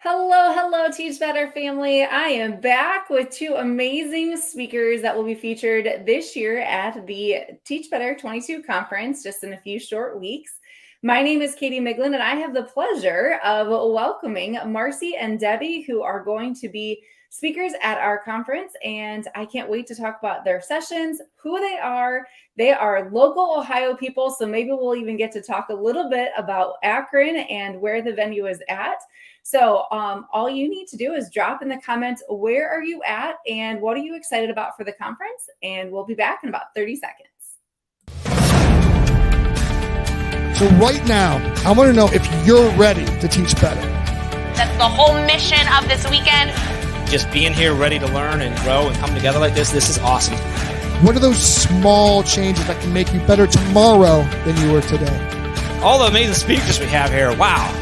Hello, hello, Teach Better family. I am back with two amazing speakers that will be featured this year at the Teach Better 22 conference just in a few short weeks. My name is Katie Miglin, and I have the pleasure of welcoming Marcy and Debbie, who are going to be speakers at our conference. And I can't wait to talk about their sessions, who they are. They are local Ohio people, so maybe we'll even get to talk a little bit about Akron and where the venue is at. So all you need to do is drop in the comments, where are you at and what are you excited about for the conference? And we'll be back in about 30 seconds. So right now, I want to know if you're ready to teach better. That's the whole mission of this weekend. Just being here ready to learn and grow and come together like this is awesome. What are those small changes that can make you better tomorrow than you were today? All the amazing speakers we have here, wow.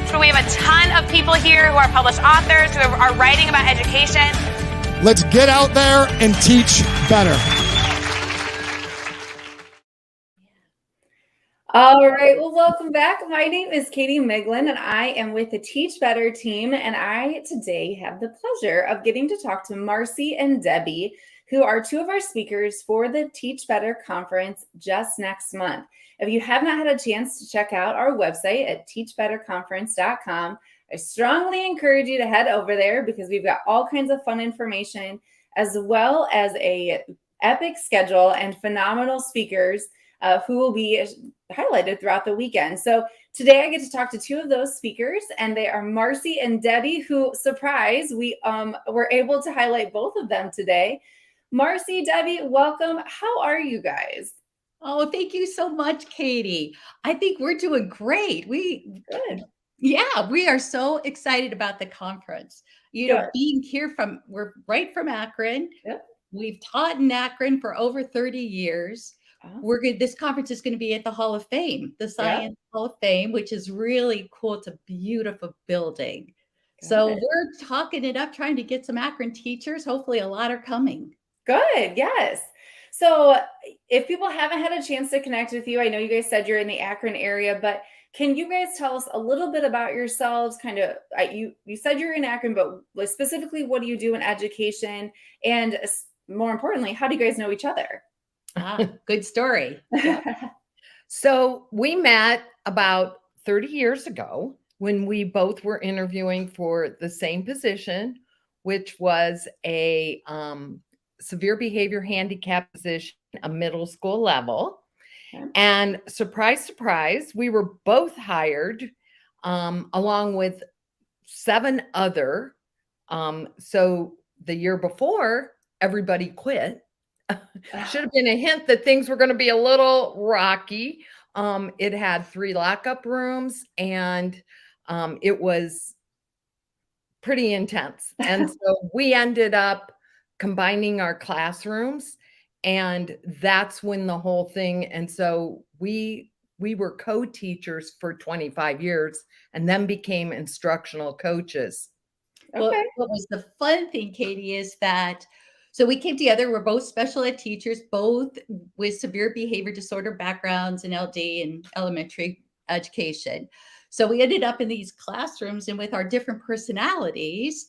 So we have a ton of people here who are published authors, who are writing about education. Let's get out there and teach better. All right, well, welcome back. My name is Katie Miglin, and I am with the Teach Better team, and I today have the pleasure of getting to talk to Marcy and Debbie, who are two of our speakers for the Teach Better conference just next month. If you have not had a chance to check out our website at teachbetterconference.com, I strongly encourage you to head over there because we've got all kinds of fun information as well as a epic schedule and phenomenal speakers who will be highlighted throughout the weekend. So today I get to talk to two of those speakers, and they are Marcy and Debbie, who, surprise, we were able to highlight both of them today. Marcy, Debbie, welcome. How are you guys? Oh, thank you so much, Katie. I think we're doing great. Good. Yeah, we are so excited about the conference. Being here we're right from Akron. Yep. We've taught in Akron for over 30 years. Oh. This conference is going to be at the Hall of Fame, the Science Hall of Fame, which is really cool. It's a beautiful building. So we're talking it up, trying to get some Akron teachers. Hopefully a lot are coming. Good. Yes. So if people haven't had a chance to connect with you, I know you guys said you're in the Akron area, but can you guys tell us a little bit about yourselves? Kind of, you said you're in Akron, but specifically, what do you do in education? And more importantly, how do you guys know each other? Good story. So we met about 30 years ago when we both were interviewing for the same position, which was a severe behavior handicap position, a middle school level. Okay. And surprise, surprise, we were both hired along with 7 other. So the year before, everybody quit. Should have been a hint that things were going to be a little rocky. It had 3 lockup rooms, and it was pretty intense. And so we ended up combining our classrooms, and that's when the whole thing. And so we were co-teachers for 25 years and then became instructional coaches. Okay. What was the fun thing, Katie, is that so we came together. We're both special ed teachers, both with severe behavior disorder backgrounds in LD and elementary education. So we ended up in these classrooms, and with our different personalities,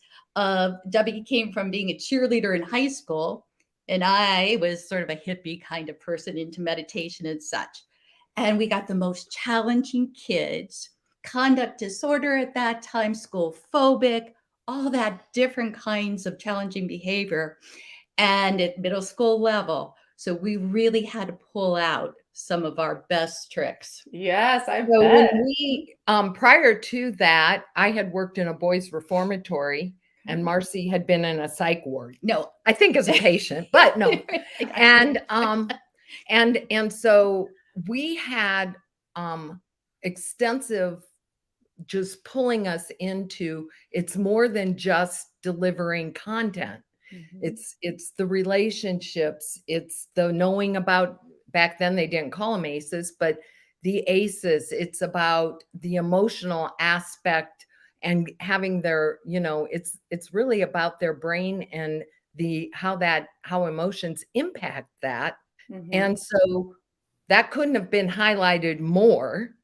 Debbie came from being a cheerleader in high school, and I was sort of a hippie kind of person into meditation and such. And we got the most challenging kids, conduct disorder at that time, school phobic, all that different kinds of challenging behavior, and at middle school level. So we really had to pull out some of our best tricks. Yes, I bet. When we, prior to that, I had worked in a boys' reformatory, and Marcy had been in a psych ward. No, I think as a patient, but no. And so we had extensive just pulling us into, it's more than just delivering content. Mm-hmm. It's the relationships, it's the knowing about, back then they didn't call them ACEs, but the ACEs, it's about the emotional aspect and having their, it's really about their brain and how emotions impact that. Mm-hmm. And so that couldn't have been highlighted more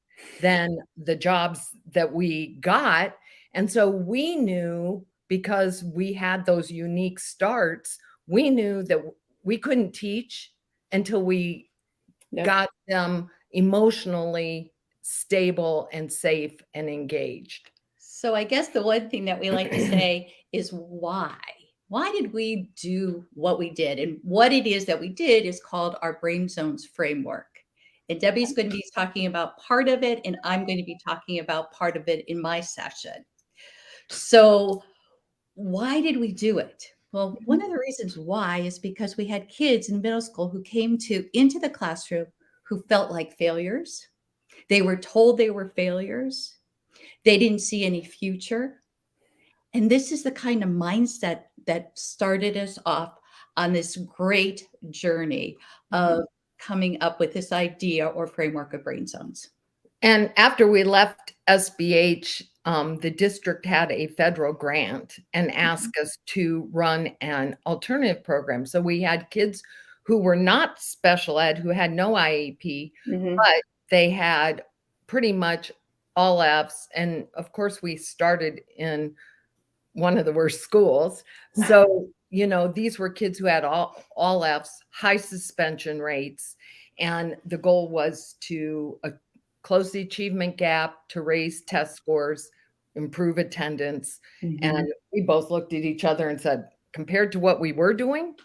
than the jobs that we got. And so we knew, because we had those unique starts, we knew that we couldn't teach until we got them emotionally stable and safe and engaged. So I guess the one thing that we like to say is why? Why did we do what we did? And what it is that we did is called our Brain Zones framework. And Debbie's going to be talking about part of it, and I'm going to be talking about part of it in my session. So why did we do it? Well, one of the reasons why is because we had kids in middle school who came into the classroom who felt like failures. They were told they were failures. They didn't see any future. And this is the kind of mindset that started us off on this great journey of coming up with this idea or framework of brain zones. And after we left SBH, the district had a federal grant and asked us to run an alternative program. So we had kids who were not special ed, who had no IEP, but they had pretty much all Fs. And of course, we started in one of the worst schools. So, these were kids who had all Fs, high suspension rates. And the goal was to close the achievement gap, to raise test scores, improve attendance. And we both looked at each other and said, compared to what we were doing,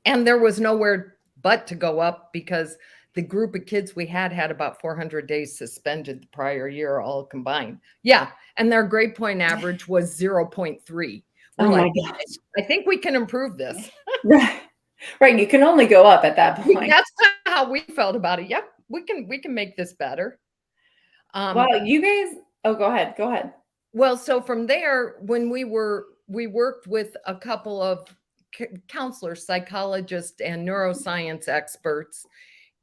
and there was nowhere but to go up, because the group of kids we had about 400 days suspended the prior year, all combined. Yeah. And their grade point average was 0.3. We're like, I think we can improve this. Right. You can only go up at that point. That's how we felt about it. Yep. We can make this better. Wow. You guys, go ahead. Well, so from there, when we worked with a couple of counselors, psychologists, and neuroscience experts.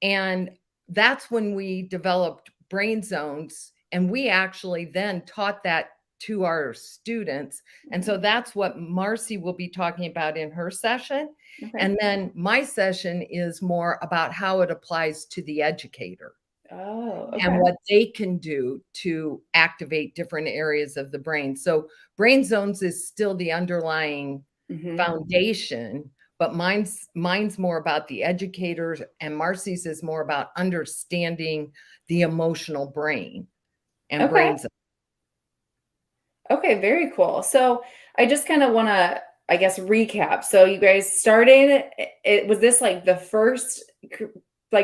And that's when we developed brain zones. And we actually then taught that to our students. And so that's what Marcy will be talking about in her session. Okay. And then my session is more about how it applies to the educator. Oh, okay. And what they can do to activate different areas of the brain. So brain zones is still the underlying foundation, but mine's more about the educators, and Marcy's is more about understanding the emotional brain and brain zones. Okay, very cool. So I just kind of want to, I guess, recap. So you guys started, was this like the first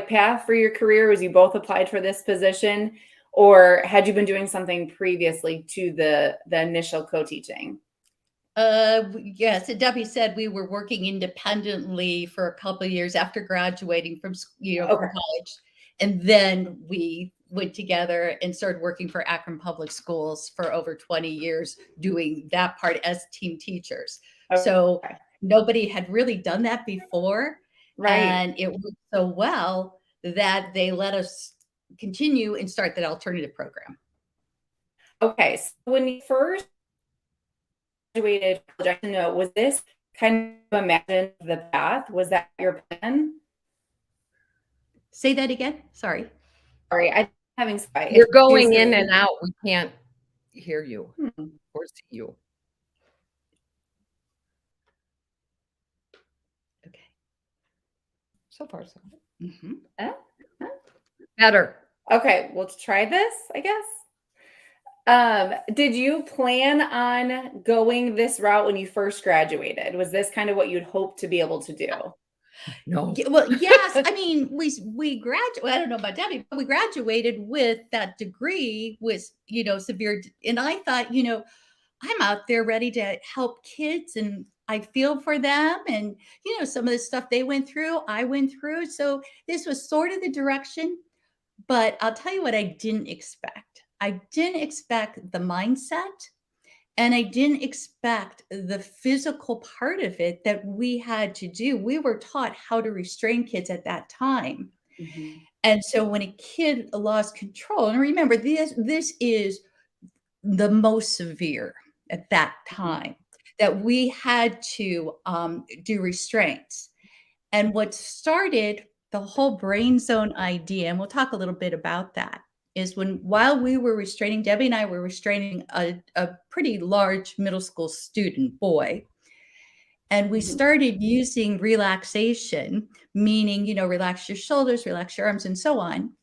path for your career? Was you both applied for this position, or had you been doing something previously to the initial co-teaching? Yes, and Debbie said we were working independently for a couple of years after graduating from from college, and then we went together and started working for Akron Public Schools for over 20 years, doing that part as team teachers. Okay. So nobody had really done that before, and it worked so well that they let us continue and start that alternative program. Okay, so when you first graduated, was this kind of imagine the path? Was that your plan? Say that again. Sorry, I'm having. You're going in and out. We can't hear you or see you. Okay. So far, so good. Better. Okay, well, let's try this, I guess. Did you plan on going this route when you first graduated? Was this kind of what you'd hoped to be able to do? No. Well, yes. I mean, we graduated. Well, I don't know about Debbie, but we graduated with that degree with, severe. And I thought, I'm out there ready to help kids, and I feel for them. And, some of the stuff they went through, I went through. So this was sort of the direction, but I'll tell you what I didn't expect. I didn't expect the mindset, and I didn't expect the physical part of it that we had to do. We were taught how to restrain kids at that time. And so when a kid lost control, and remember, this is the most severe at that time, that we had to do restraints. And what started the whole brain zone idea, and we'll talk a little bit about that is while we were restraining, Debbie and I were restraining a pretty large middle school student boy. And we started using relaxation, meaning, relax your shoulders, relax your arms, and so on.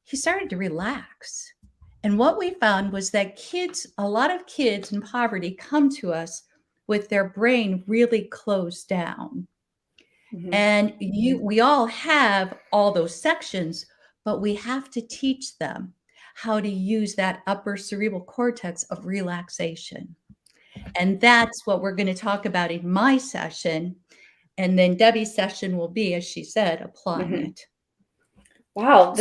He started to relax. And what we found was that a lot of kids in poverty come to us with their brain really closed down. And we all have all those sections, but we have to teach them how to use that upper cerebral cortex of relaxation. And that's what we're going to talk about in my session. And then Debbie's session will be, as she said, applying it. Wow.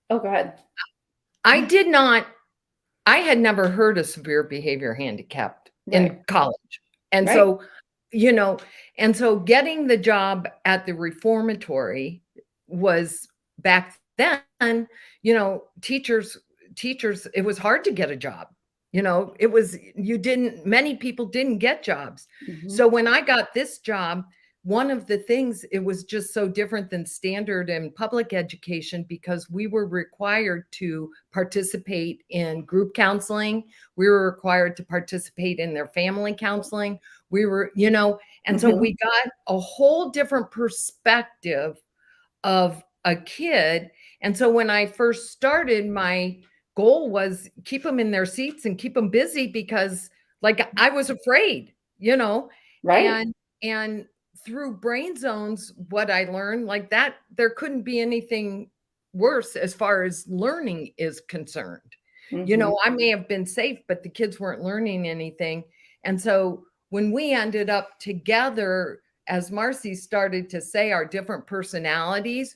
Oh, go ahead. I had never heard of severe behavior handicapped in college. And so, getting the job at the reformatory was back then, teachers, it was hard to get a job. Many people didn't get jobs. So when I got this job, one of the things, it was just so different than standard and public education because we were required to participate in group counseling. We were required to participate in their family counseling. We were, and so we got a whole different perspective of a kid. And so when I first started, my goal was keep them in their seats and keep them busy because I was afraid, Right. And through Brain Zones, what I learned that there couldn't be anything worse as far as learning is concerned. I may have been safe, but the kids weren't learning anything. And so when we ended up together, as Marcy started to say, our different personalities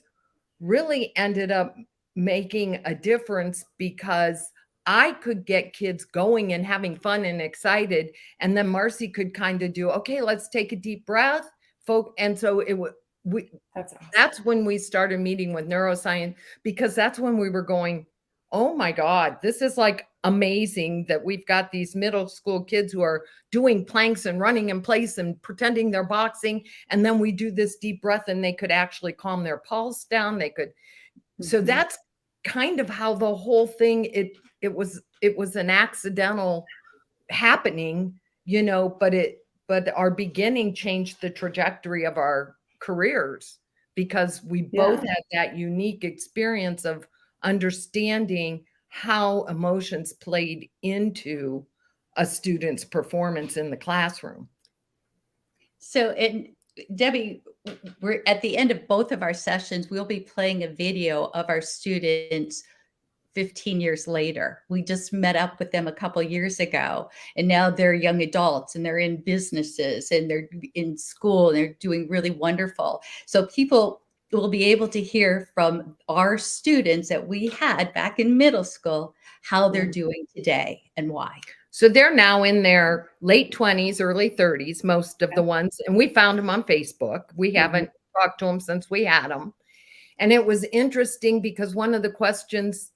really ended up making a difference because I could get kids going and having fun and excited. And then Marcy could kind of do, okay, let's take a deep breath. And so that's awesome. That's when we started meeting with neuroscience, because that's when we were going, oh my God, this is amazing that we've got these middle school kids who are doing planks and running in place and pretending they're boxing. And then we do this deep breath and they could actually calm their pulse down. They could. So that's kind of how the whole thing, it was an accidental happening, but our beginning changed the trajectory of our careers because we both had that unique experience of understanding how emotions played into a student's performance in the classroom. So, Debbie, we're at the end of both of our sessions, we'll be playing a video of our students 15 years later. We just met up with them a couple years ago, and now they're young adults and they're in businesses and they're in school and they're doing really wonderful. So people will be able to hear from our students that we had back in middle school, how they're doing today and why. So they're now in their late 20s, early 30s, most of the ones. And we found them on Facebook. We haven't talked to them since we had them. And it was interesting because one of the questions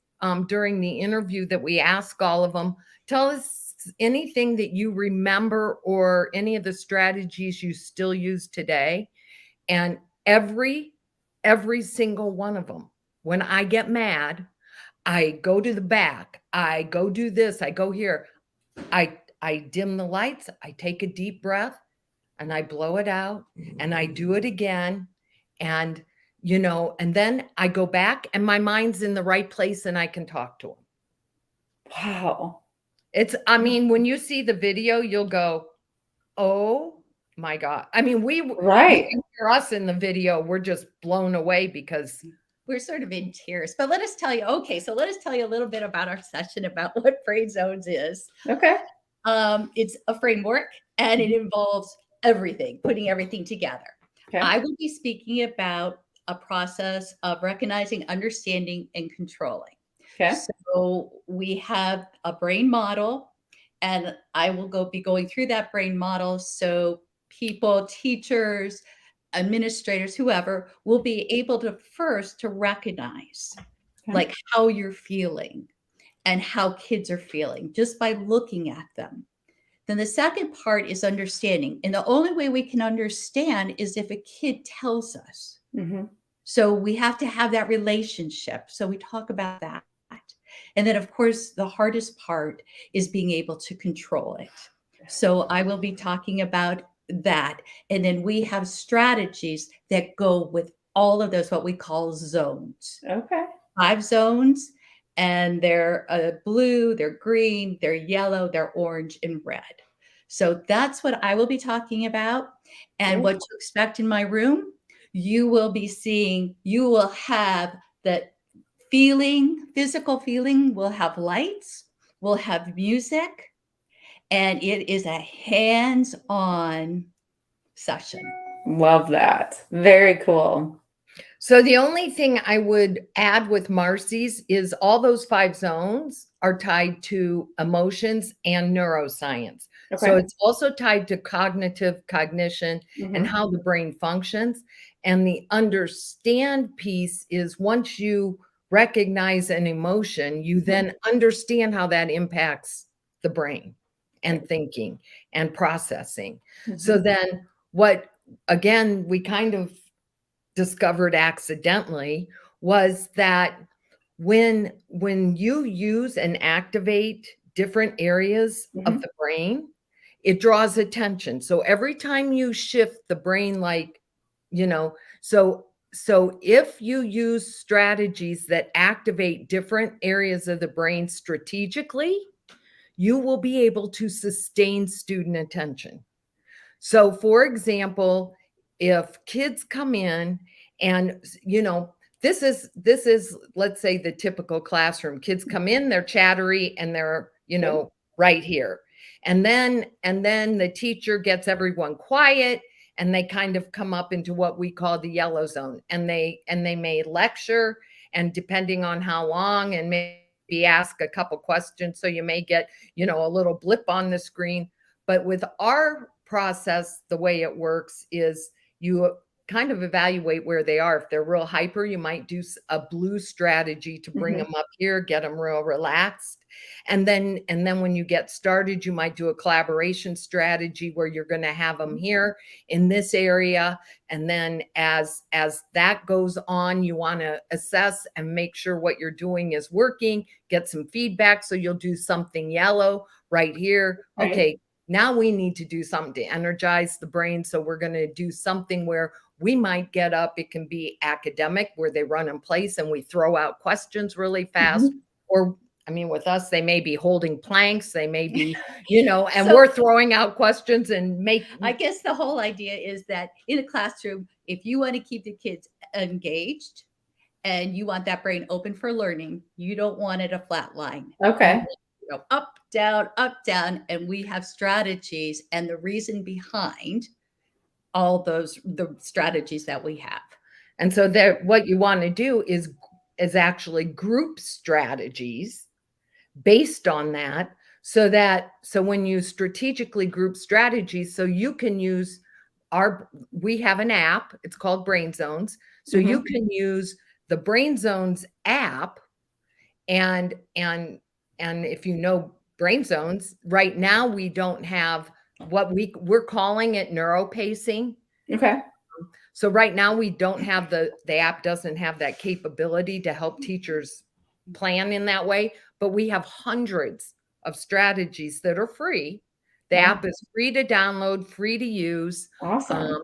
during the interview that we asked all of them, tell us anything that you remember or any of the strategies you still use today. And every single one of them, when I get mad, I go to the back, I go do this, I go here. I dim the lights, I take a deep breath and I blow it out and I do it again. And, and then I go back and my mind's in the right place and I can talk to them. Wow. When you see the video, you'll go, oh my God. You can hear us in the video. We're just blown away because we're sort of in tears. But let us tell you a little bit about our session, about what Brain Zones is. Okay. It's a framework and it involves everything, putting everything together. Okay. I will be speaking about a process of recognizing, understanding, and controlling. Okay. So we have a brain model, and I will be going through that brain model. So people, teachers, administrators, whoever, will be able to first to recognize how you're feeling and how kids are feeling just by looking at them. Then the second part is understanding. And the only way we can understand is if a kid tells us. So we have to have that relationship. So we talk about that. And then, of course, the hardest part is being able to control it. So I will be talking about that. And then we have strategies that go with all of those, what we call zones. Okay. 5 zones, and they're blue, they're green, they're yellow, they're orange, and red. So that's what I will be talking about. And what to expect in my room, you will be seeing, you will have the feeling, physical feeling, we'll have lights, we'll have music, and it is a hands-on session. Love that. Very cool. So the only thing I would add with Marcy's is all those 5 zones are tied to emotions and neuroscience. Okay. So it's also tied to cognition Mhm. and how the brain functions. And the understand piece is once you recognize an emotion, you then understand how that impacts the brain and thinking and processing. So then what, again, we kind of discovered accidentally was that when you use and activate different areas of the brain, it draws attention. So every time you shift the brain, like, so if you use strategies that activate different areas of the brain strategically, you will be able to sustain student attention. So for example, if kids come in and, this is, let's say, the typical classroom. Kids come in, they're chattery, and they're, right here. And then the teacher gets everyone quiet, and they kind of come up into what we call the yellow zone. And they may lecture, and depending on how long, and maybe ask a couple questions. So you may get, a little blip on the screen. But with our process, the way it works is you kind of evaluate where they are. If they're real hyper, you might do a blue strategy to bring them up here, get them real relaxed. And then when you get started, you might do a collaboration strategy where you're going to have them here in this area. And then as that goes on, you want to assess and make sure what you're doing is working, get some feedback. So you'll do something yellow right here. Right. Okay, now we need to do something to energize the brain. So we're going to do something where we might get up. It can be academic, where they run in place and we throw out questions really fast. Or, with us, they may be holding planks. They may be, and we're throwing out questions and I guess the whole idea is that in a classroom, if you want to keep the kids engaged and you want that brain open for learning, you don't want it a flat line. Okay. Up, down, and we have strategies and the reason behind all the strategies that we have. And so what you want to do is actually group strategies based on that. So when you strategically group strategies, so you can use we have an app, it's called Brain Zones. So you can use the Brain Zones app, and if you know Brain Zones, right now we don't have what we're calling it neuropacing. Okay. So right now we don't have the app doesn't have that capability to help teachers plan in that way, but we have hundreds of strategies that are free. The app is free to download, free to use. Awesome.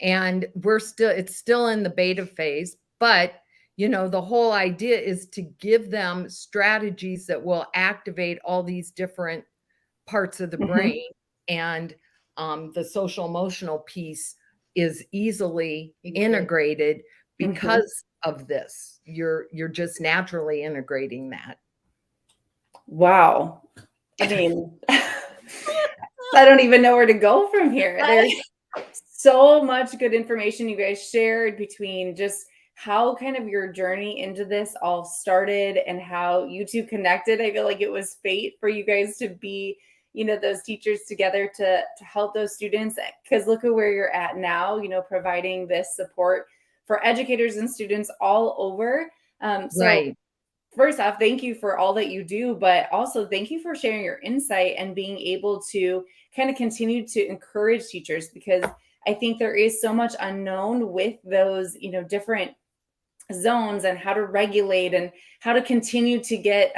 And it's still in the beta phase, but the whole idea is to give them strategies that will activate all these different parts of the brain. And the social emotional piece is easily integrated because of this. You're just naturally integrating that. Wow. I mean, I don't even know where to go from here. There's so much good information you guys shared between just how kind of your journey into this all started and how you two connected. I feel like it was fate for you guys to be, those teachers together to help those students, because look at where you're at now, providing this support for educators and students all over. Right. First off, thank you for all that you do, but also thank you for sharing your insight and being able to kind of continue to encourage teachers, because I think there is so much unknown with those, different zones and how to regulate and how to continue to get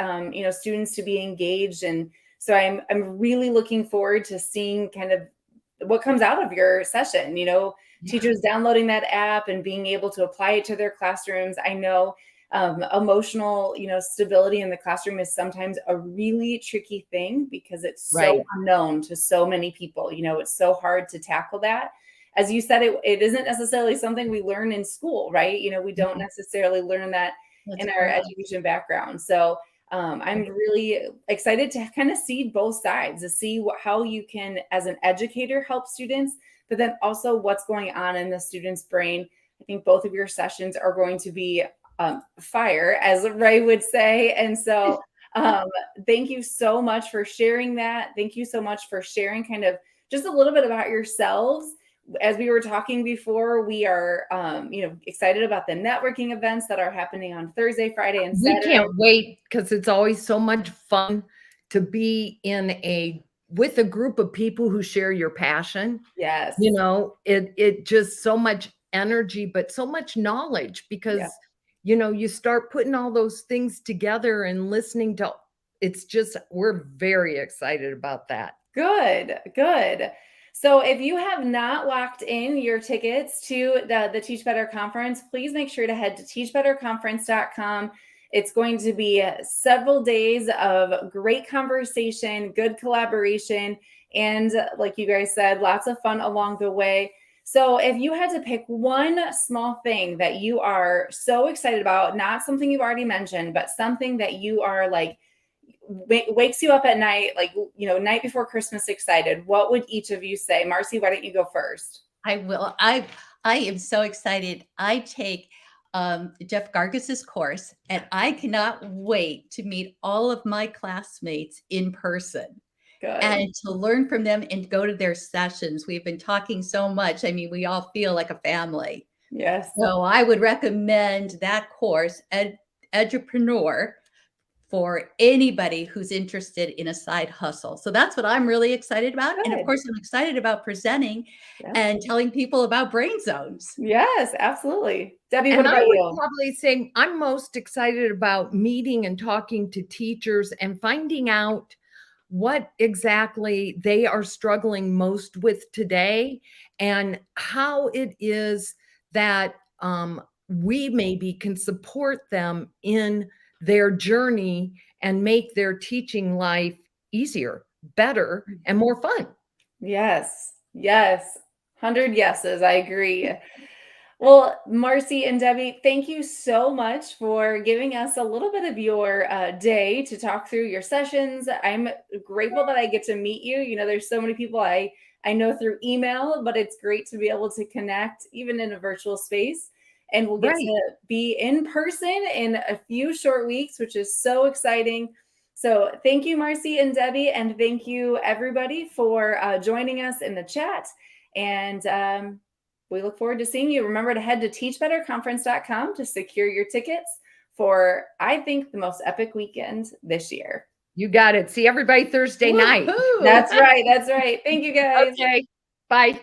students to be engaged. And so I'm really looking forward to seeing kind of what comes out of your session, teachers downloading that app and being able to apply it to their classrooms. I know emotional, stability in the classroom is sometimes a really tricky thing because it's so unknown to so many people. It's so hard to tackle that. As you said, it isn't necessarily something we learn in school, right? We don't necessarily learn that in our education background. So I'm really excited to kind of see both sides, to see how you can, as an educator, help students, but then also what's going on in the student's brain. I think both of your sessions are going to be fire, as Ray would say. And so thank you so much for sharing that. Thank you so much for sharing kind of just a little bit about yourselves. As we were talking before, we are, excited about the networking events that are happening on Thursday, Friday, and Saturday. We can't wait because it's always so much fun to be with a group of people who share your passion. Yes. It just so much energy, but so much knowledge because, you start putting all those things together and listening to, we're very excited about that. Good. So if you have not locked in your tickets to the Teach Better Conference, please make sure to head to teachbetterconference.com. It's going to be several days of great conversation, good collaboration, and like you guys said, lots of fun along the way. So if you had to pick one small thing that you are so excited about, not something you've already mentioned, but something that you are like, wakes you up at night, like, night before Christmas excited, what would each of you say? Marcy, why don't you go first? I will. I am so excited. I take Jeff Gargas's course, and I cannot wait to meet all of my classmates in person. Good. And to learn from them and go to their sessions. We've been talking so much. I mean, we all feel like a family. Yes. So I would recommend that course, Edupreneur, for anybody who's interested in a side hustle. So that's what I'm really excited about. Good. And of course, I'm excited about presenting and telling people about brain zones. Yes, absolutely. Debbie, what And about I would you? probably say I'm most excited about meeting and talking to teachers and finding out what exactly they are struggling most with today and how it is that we maybe can support them in their journey and make their teaching life easier, better, and more fun. Yes. 100 yeses. I agree. Well, Marcy and Debbie, thank you so much for giving us a little bit of your day to talk through your sessions. I'm grateful that I get to meet you. There's so many people I know through email, but it's great to be able to connect even in a virtual space. And we'll get to be in person in a few short weeks, which is so exciting. So thank you, Marcy and Debbie, and thank you, everybody, for joining us in the chat. And we look forward to seeing you. Remember to head to teachbetterconference.com to secure your tickets for, I think, the most epic weekend this year. You got it. See everybody Thursday night. That's right. Thank you, guys. Okay. Bye.